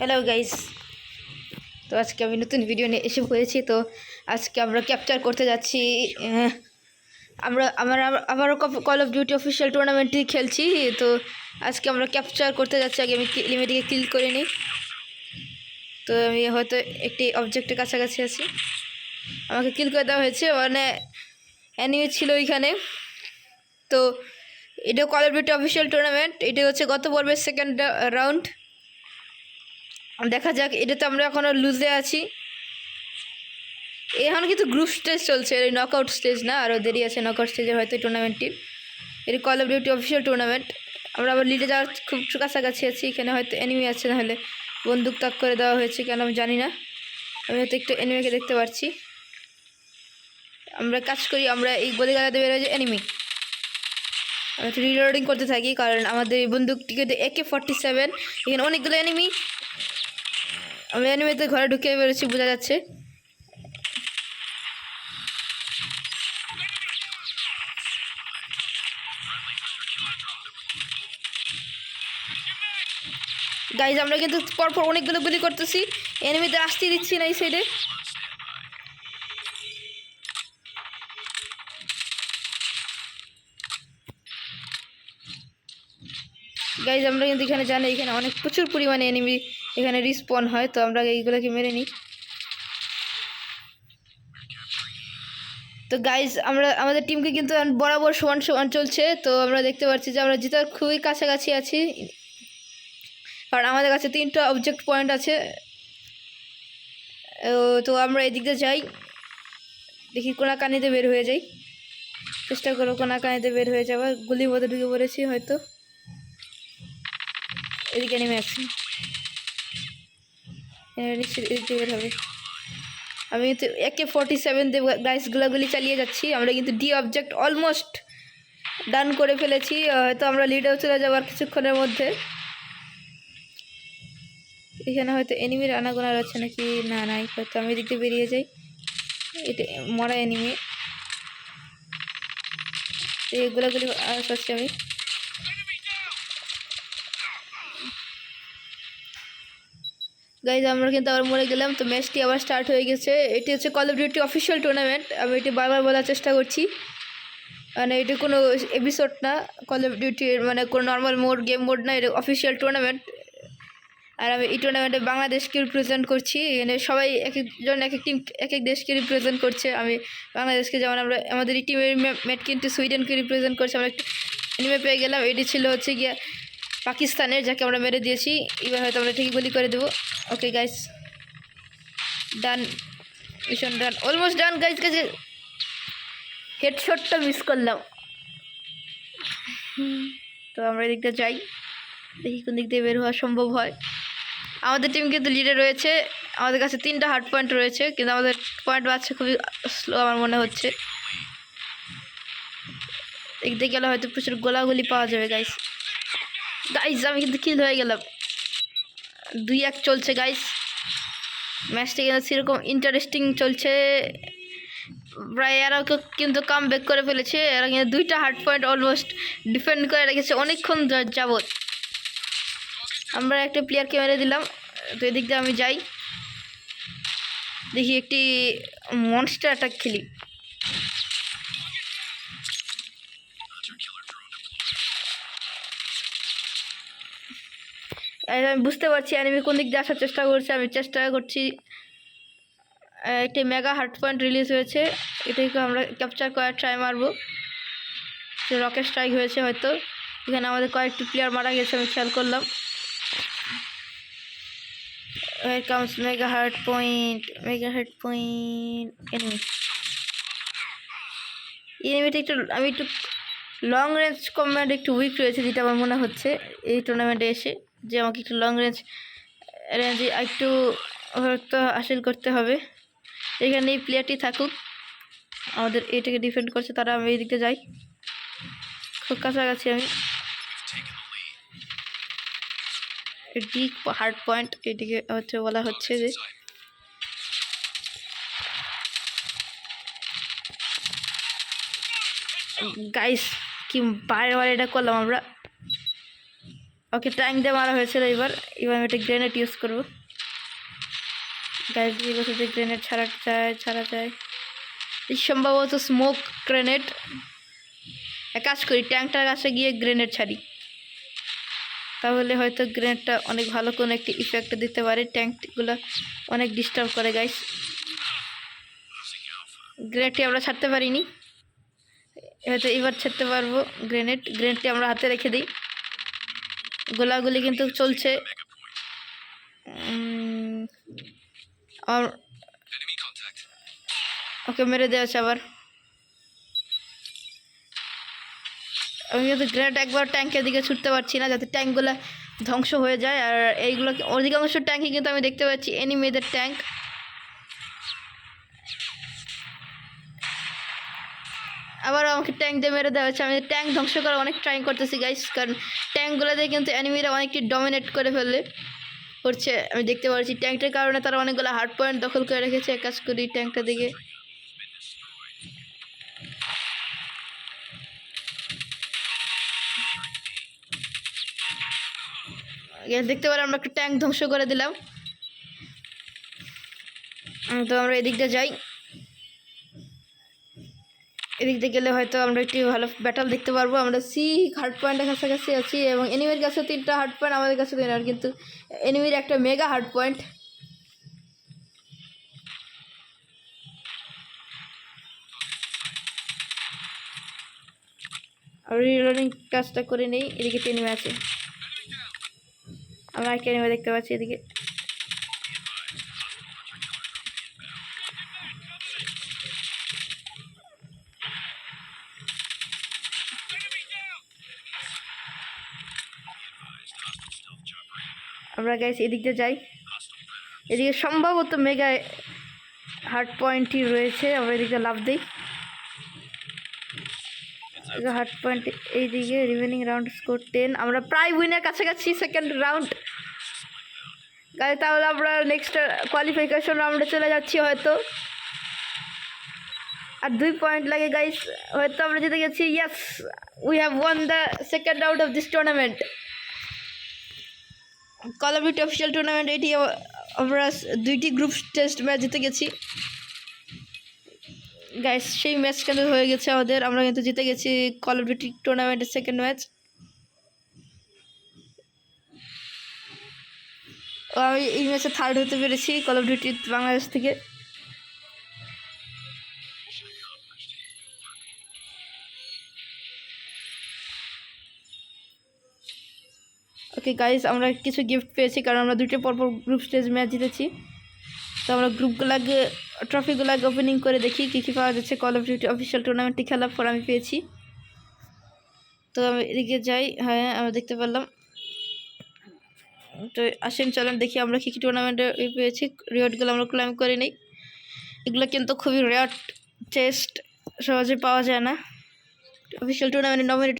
Hello guys, তো আজকে আমি নতুন ভিডিও নিয়ে এসে পড়েছি। তো আজকে আমরা ক্যাপচার করতে যাচ্ছি। আবারও কল অফ ডিউটি অফিসিয়াল টুর্নামেন্টই খেলছি। তো আজকে আমরা ক্যাপচার করতে যাচ্ছি। আগে আমি লিমিটিকে কিল করে নিই। তো আমি হয়তো একটি অবজেক্টের কাছাকাছি আছি। আমাকে কিল করে দেওয়া হয়েছে, মানে অ্যানিমে ছিল ওইখানে। তো এটা call of duty official tournament, এটা হচ্ছে গত পর্বের সেকেন্ড রাউন্ড। দেখা যাক। এটাতে আমরা এখনও লুজে আছি। এখন কিন্তু গ্রুপ স্টেজ চলছে, এই নকআউট স্টেজ না, আরও দেরি আছে নকআউট স্টেজে হয়তো টুর্নামেন্টটির। এটি call of duty official tournament. আমরা আবার লিডে যাওয়ার খুব কাছাকাছি আছি। এখানে হয়তো এনিমি আছে, নাহলে বন্দুক তাক করে দেওয়া হয়েছে কেন আমি জানি না। আমি হয়তো একটু এনিমিকে দেখতে পাচ্ছি। আমরা কাজ করি, আমরা এই গলিগালাতে বেরোয় যে এনিমি। আমি একটু রিলোডিং করতে থাকি, কারণ আমাদের এই বন্দুকটিকে AK-47। এখানে অনেকগুলো এনিমি। আমি এনিমিতে ঘরে ঢুকে বেরোচ্ছি, বোঝা যাচ্ছে। গাইজ আমরা কিন্তু পরপর অনেকগুলো গুলি করতেছি, এনিমিদের আসতে দিচ্ছি না এই সাইডে। গাইজ আমরা কিন্তু এখানে জানি, এখানে অনেক প্রচুর পরিমাণে এনিমি এখানে রিস্পন হয়। তো আমরা এইগুলোকে মেরে নিই। তো গাইজ আমাদের টিমকে কিন্তু বরাবর সমান সমান চলছে। তো আমরা দেখতে পাচ্ছি যে আমরা জেতার খুবই কাছাকাছি আছি, কারণ আমাদের কাছে 3টা অবজেক্ট পয়েন্ট আছে। তো আমরা এদিক দিয়ে যাই, দেখি কোনাকানিতে বের হয়ে যাই। চেষ্টা করবো কোনাকানিতে বের হয়ে যাওয়ার। গুলির মধ্যে ঢুকে পড়েছি হয়তো। এদিকে নেমে আসছি, এদিকে বের হবে। আমি তো AK-47 দিয়ে গাইস গুলাগুলি চালিয়ে যাচ্ছি। আমরা কিন্তু ডি অবজেক্ট অলমোস্ট ডান করে ফেলেছি। হয়তো আমরা লিডেও চলে যাবার কিছুক্ষণের মধ্যে। এখানে হয়তো এনিমির আনাগোনা রয়েছে নাকি, না নাই, হয়তো আমি এদিক দিয়ে বেরিয়ে যাই। এটা মরা এনিমি, এগুলাগুলি পাচ্ছি আমি। গাইজ আমরা কিন্তু আবার মরে গেলাম। তো ম্যাচটি আবার স্টার্ট হয়ে গেছে। এটি হচ্ছে call of duty official tournament. আমি এটি বারবার বলার চেষ্টা করছি, মানে এটি কোনো এপিসোড না। কল অফ ডিউটির মানে কোনো নর্মাল মোড, গেম মোড না, এটা অফিসিয়াল টুর্নামেন্ট। আর আমি এই টুর্নামেন্টে বাংলাদেশকে রিপ্রেজেন্ট করছি। এখানে সবাই এক একজন এক এক টিম এক এক দেশকে রিপ্রেজেন্ট করছে। আমি বাংলাদেশকে, যেমন আমরা আমাদের এই টিমের ম্যাট কিন্তু সুইডেনকে রিপ্রেজেন্ট করছে। আমরা একটা এনিমে পেয়ে গেলাম। এটি ছিল হচ্ছে গিয়ে পাকিস্তানের, যাকে আমরা মেরে দিয়েছি। এবার হয়তো আমরা ঠিকই গুলি করে দেবো। ওকে গাইস, ডান, মিশন ডান, অলমোস্ট ডান গাইস। কাছে হেডশটটা মিস করলাম। তো আমরা এদিকটা যাই, দেখি কোন দিক দিয়ে বের হওয়া সম্ভব হয়। আমাদের টিম কিন্তু লিডে রয়েছে। আমাদের কাছে 3টা হার্ড পয়েন্ট রয়েছে, কিন্তু আমাদের পয়েন্ট বাড়ছে খুবই স্লো আমার মনে হচ্ছে। দেখতে গেলে হয়তো প্রচুর গোলাগুলি পাওয়া যাবে গাইস। গাইস আমি কিন্তু কিল হয়ে গেলাম। 2-1 চলছে গাইস। ম্যাচটা কিন্তু সেরকম ইন্টারেস্টিং চলছে। প্রায় এরাও কিন্তু কাম ব্যাক করে ফেলেছে। এরা কিন্তু 2টা হার্ড পয়েন্ট অলমোস্ট ডিফেন্ড করে রেখেছে অনেকক্ষণ যাবত। আমরা একটা প্লেয়ারকে মেরে দিলাম। তো এদিক দিয়ে আমি যাই, দেখি একটি মনস্টার অ্যাটাক খেলি। আমি বুঝতে পারছি এনিমি কোন দিক দিয়ে আসার চেষ্টা করছে। আমি চেষ্টা করছি। একটি মেগা হার্ড পয়েন্ট রিলিজ হয়েছে, এটাকে আমরা ক্যাপচার করার ট্রাই মারবো। রকেট স্ট্রাইক হয়েছে হয়তো। এখানে আমাদের কয়েকটি প্লেয়ার মারা গেছে, আমি খেয়াল করলাম। Here comes mega hard point, mega hard point enemy. এনিমিটা একটু, আমি একটু লং রেঞ্জ কম্ব্যাট একটু উইক রয়েছে, যেটা আমার মনে হচ্ছে এই টুর্নামেন্টে এসে, যে আমাকে একটু লং রেঞ্জ একটু হয়তো হাসিল করতে হবে। এখানে এই প্লেয়ারটি থাকুক, আমাদের এটাকে ডিফেন্ড করছে তারা। আমি এইদিকে যাই, খুব কাছাকাছি আমি। ডিপ হার্ড পয়েন্ট এটিকে হচ্ছে বলা হচ্ছে যে। গাইস কি বারে এটা করলাম আমরা। ওকে ট্যাঙ্ক দিয়ে মারা হয়েছিল। এবার আমি একটা গ্রেনেড ইউজ করবো। গাইজ দিয়ে বলছে যে গ্রেনেড ছাড়া যায় সম্ভবত স্মোক গ্রেনেড। এক কাজ করি, ট্যাঙ্কটার কাছে গিয়ে গ্রেনেড ছাড়ি, তাহলে হয়তো গ্রেনেডটা অনেক ভালো কোনো একটি ইফেক্ট দিতে পারে। ট্যাঙ্কগুলো অনেক ডিস্টার্ব করে গাইস। গ্রেনেডটি আমরা ছাড়তে পারিনি, হয়তো এবার ছাড়তে পারবো। গ্রেনেডটি আমরা হাতে রেখে দিই। গোলাগুলি কিন্তু চলছে। আর ওকে মেরে দেওয়া আছে আবার। আমি কিন্তু গ্রেনেড একবার ট্যাঙ্কের দিকে ছুটতে পারছি না, যাতে ট্যাঙ্কগুলো ধ্বংস হয়ে যায়। আর এইগুলো অধিকাংশ ট্যাঙ্কই কিন্তু আমি দেখতে পাচ্ছি এনিমিদের ট্যাঙ্ক। আবার আমাকে ট্যাঙ্ক দিয়ে মেরে দেওয়া হচ্ছে। আমি ট্যাঙ্ক ধ্বংস করার অনেক ট্রাই করতেছি গাইস, কারণ ট্যাঙ্কগুলোতে কিন্তু এনিমিরা অনেকটি ডমিনেট করছে। আমি দেখতে পাচ্ছি ট্যাঙ্কটার কারণে তারা অনেকগুলো হার্ড পয়েন্ট দখল করে রেখেছে। এক কাজ করি, ট্যাঙ্কটা দিকে দেখতে পারি আমরা একটা ট্যাঙ্ক ধ্বংস করে দিলাম। তো আমরা এদিক দিয়ে যাই। এদিক দিয়ে গেলে হয়তো আমরা একটি ভালো ব্যাটল দেখতে পারবো। আমরা হার্ড পয়েন্টের কাছাকাছি আছি এবং এনিমির কাছে 3টা হার্ড পয়েন্ট, আমাদের কাছে 3, কিন্তু এনিমির একটা মেগা হার্ড পয়েন্ট। আর রিলোডিং কাজটা করে নেই। এদিকে এনিমি আছে, আমরা একটা এনিমি দেখতে পাচ্ছি এদিকে। আমরা গাইস এদিক দিয়ে যাই। এদিকে সম্ভবত মেগা হার্ড পয়েন্টই রয়েছে। আমরা এদিকে লাভ দিই। হার্ড পয়েন্ট এইদিকে। Remaining round score 10। আমরা প্রায় উইনের কাছাকাছি। সেকেন্ড রাউন্ড গাইস, তাহলে আমরা নেক্সট কোয়ালিফিকেশন রাউন্ডে চলে যাচ্ছি হয়তো। আর 2 পয়েন্ট লাগে গাইস, হয়তো আমরা জিতে গেছি। Yes, we have one the second round of this tournament, call of duty official tournament. এটি আমরা 2টি গ্রুপ টেস্ট ম্যাচ জিতে গেছি গাইস। সেই ম্যাচ কিন্তু হয়ে গেছে আমাদের, আমরা কিন্তু জিতে গেছি কল অফ ডিউটি টুর্নামেন্টের সেকেন্ড ম্যাচ। আমি এই ম্যাচে থার্ড হতে পেরেছি কল অফ ডিউটি বাংলাদেশ থেকে। ওকে গাইস, আমরা কিছু গিফট পেয়েছি কারণ আমরা 2টি পরপর গ্রুপ স্টেজ ম্যাচ জিতেছি। তো আমরা গ্রুপগুলোকে ট্রফিগুলোকে ওপেনিং করে দেখি কী পাওয়া যাচ্ছে। কল অফ ডিউটি অফিসিয়াল টুর্নামেন্টটি খেলার পর আমি পেয়েছি। তো আমি এদিকে যাই। হ্যাঁ, আমরা দেখতে পেলাম। তো আসেন চলেন দেখি আমরা কী টুর্নামেন্টে পেয়েছি। রিওয়ার্ডগুলো আমরা ক্লেম করে নিই। এগুলো কিন্তু খুবই রেয়ার চেস্ট, সহজে পাওয়া যায় না। অফিসিয়াল টুর্নামেন্টে নমিনেট